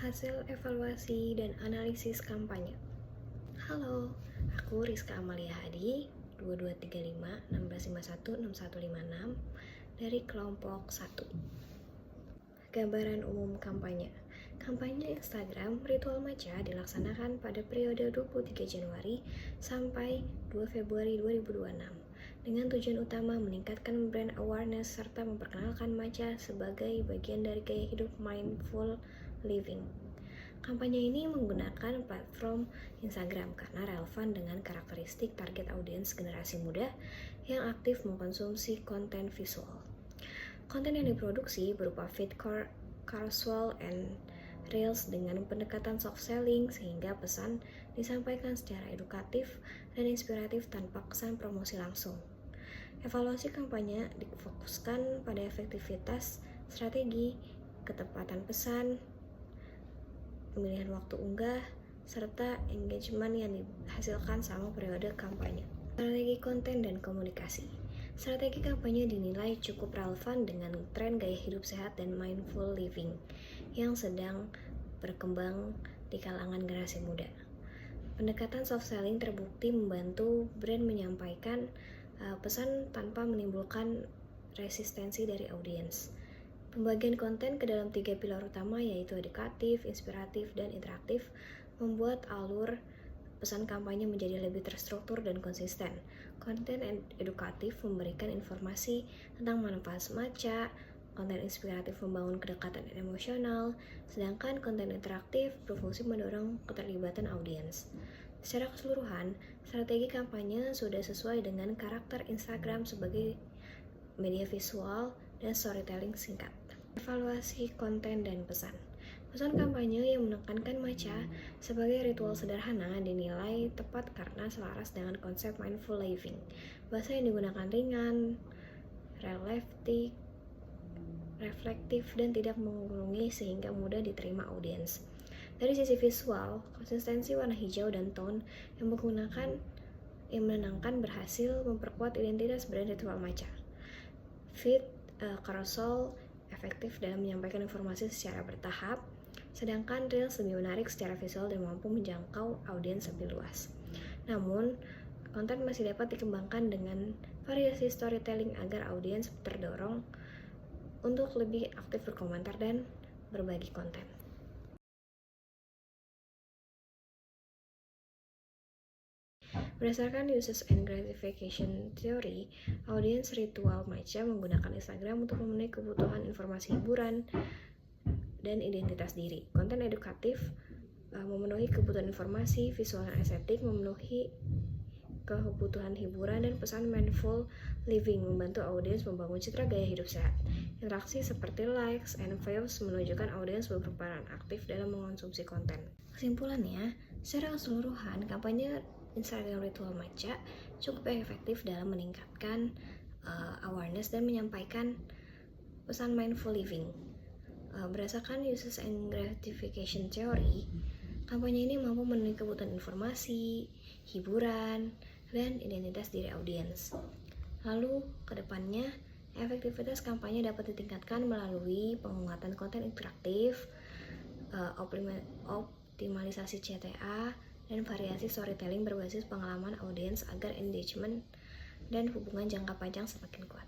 Hasil evaluasi dan analisis kampanye. Halo, aku Rizka Amalia Hadi, 2235 1651 6156 dari kelompok 1. Gambaran umum kampanye. Kampanye Instagram Ritual Matcha dilaksanakan pada periode 23 Januari sampai 2 Februari 2026 dengan tujuan utama meningkatkan brand awareness serta memperkenalkan matcha sebagai bagian dari gaya hidup mindful living. Kampanye ini menggunakan platform Instagram karena relevan dengan karakteristik target audiens generasi muda yang aktif mengkonsumsi konten visual. Konten yang diproduksi berupa feed carousel and reels dengan pendekatan soft selling sehingga pesan disampaikan secara edukatif dan inspiratif tanpa kesan promosi langsung. Evaluasi kampanye difokuskan pada efektivitas strategi, ketepatan pesan, pemilihan waktu unggah, serta engagement yang dihasilkan selama periode kampanye. Strategi konten dan komunikasi. Strategi kampanye dinilai cukup relevan dengan tren gaya hidup sehat dan mindful living yang sedang berkembang di kalangan generasi muda. Pendekatan soft selling terbukti membantu brand menyampaikan pesan tanpa menimbulkan resistensi dari audiens. Pembagian konten ke dalam 3 pilar utama yaitu edukatif, inspiratif, dan interaktif membuat alur pesan kampanye menjadi lebih terstruktur dan konsisten. Konten edukatif memberikan informasi tentang manfaat matcha, konten inspiratif membangun kedekatan emosional, sedangkan konten interaktif berfungsi mendorong keterlibatan audiens. Secara keseluruhan, strategi kampanye sudah sesuai dengan karakter Instagram sebagai media visual dan storytelling singkat. Evaluasi konten dan pesan. Pesan kampanye yang menekankan matcha sebagai ritual sederhana dinilai tepat karena selaras dengan konsep mindful living. Bahasa yang digunakan ringan, reflektif, dan tidak menggurungi sehingga mudah diterima audiens. Dari sisi visual, konsistensi warna hijau dan tone yang menenangkan berhasil memperkuat identitas brand ritual matcha. Feed carousel efektif dalam menyampaikan informasi secara bertahap, sedangkan Reels lebih menarik secara visual dan mampu menjangkau audiens lebih luas. Namun, konten masih dapat dikembangkan dengan variasi storytelling agar audiens terdorong untuk lebih aktif berkomentar dan berbagi konten. Berdasarkan Uses and Gratification Theory, audiens ritual matcha menggunakan Instagram untuk memenuhi kebutuhan informasi hiburan dan identitas diri. Konten edukatif memenuhi kebutuhan informasi, visual dan estetik memenuhi kebutuhan hiburan, dan pesan mindful living membantu audiens membangun citra gaya hidup sehat. Interaksi seperti likes and views menunjukkan audiens berperan aktif dalam mengonsumsi konten. Kesimpulannya, secara keseluruhan, kampanye Instagram Ritual Matcha cukup efektif dalam meningkatkan awareness dan menyampaikan pesan mindful living. Berdasarkan Uses and Gratification Theory, kampanye ini mampu memenuhi kebutuhan informasi, hiburan, dan identitas diri audiens. Lalu, kedepannya, efektivitas kampanye dapat ditingkatkan melalui penguatan konten interaktif, optimalisasi CTA, dan variasi storytelling berbasis pengalaman audiens agar engagement dan hubungan jangka panjang semakin kuat.